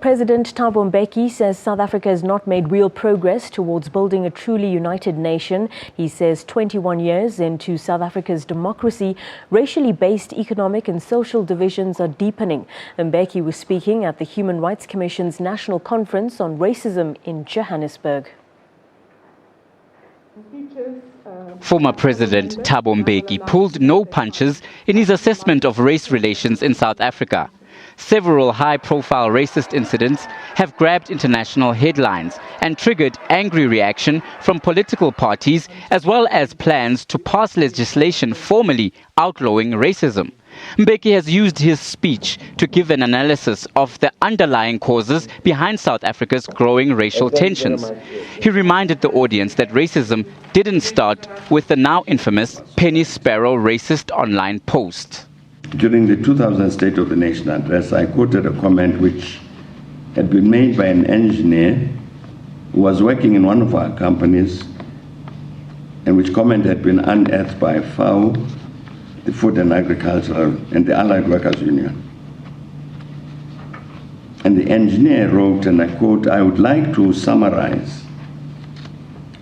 President Thabo Mbeki says South Africa has not made real progress towards building a truly united nation. He says 21 years into South Africa's democracy, racially based economic and social divisions are deepening. Mbeki was speaking at the Human Rights Commission's National Conference on Racism in Johannesburg. Former President Thabo Mbeki pulled no punches in his assessment of race relations in South Africa. Several high-profile racist incidents have grabbed international headlines and triggered angry reaction from political parties, as well as plans to pass legislation formally outlawing racism. Mbeki has used his speech to give an analysis of the underlying causes behind South Africa's growing racial tensions. He reminded the audience that racism didn't start with the now infamous Penny Sparrow racist online post. During the 2000 State of the Nation address, I quoted a comment which had been made by an engineer who was working in one of our companies, and which comment had been unearthed by FAO, the Food and Agricultural, and the Allied Workers Union. And the engineer wrote, and I quote, "I would like to summarize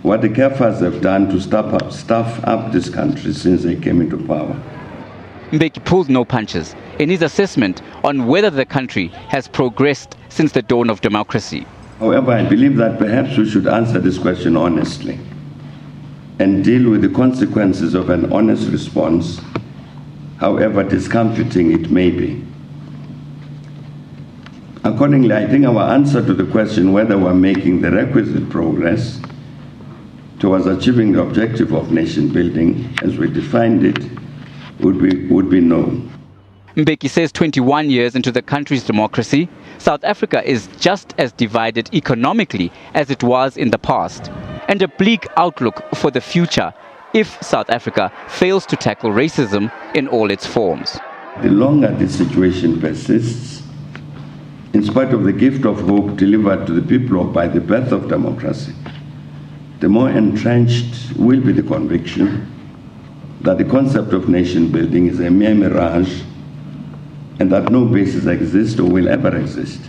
what the Kaffirs have done to stuff up this country since they came into power." Mbeki pulled no punches in his assessment on whether the country has progressed since the dawn of democracy. However, I believe that perhaps we should answer this question honestly and deal with the consequences of an honest response, however discomforting it may be. Accordingly, I think our answer to the question whether we're making the requisite progress towards achieving the objective of nation building as we defined it would be no. Mbeki says 21 years into the country's democracy, South Africa is just as divided economically as it was in the past, and a bleak outlook for the future if South Africa fails to tackle racism in all its forms. The longer this situation persists, in spite of the gift of hope delivered to the people by the birth of democracy, the more entrenched will be the conviction that the concept of nation building is a mere mirage and that no basis exists or will ever exist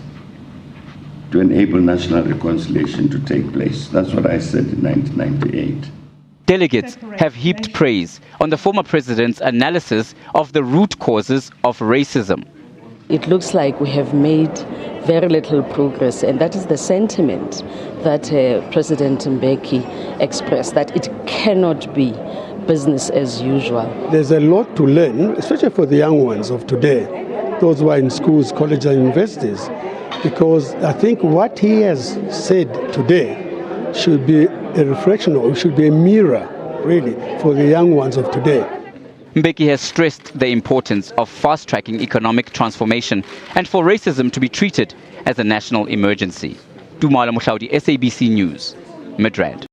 to enable national reconciliation to take place. That's what I said in 1998. Delegates have heaped praise on the former president's analysis of the root causes of racism. It looks like we have made very little progress, and that is the sentiment that President Mbeki expressed, that it cannot be business as usual. There's a lot to learn, especially for the young ones of today, those who are in schools, colleges and universities, because I think what he has said today should be a reflection, or should be a mirror, really, for the young ones of today. Mbeki has stressed the importance of fast-tracking economic transformation and for racism to be treated as a national emergency. Dumala Mushaudi, SABC News, Midrand.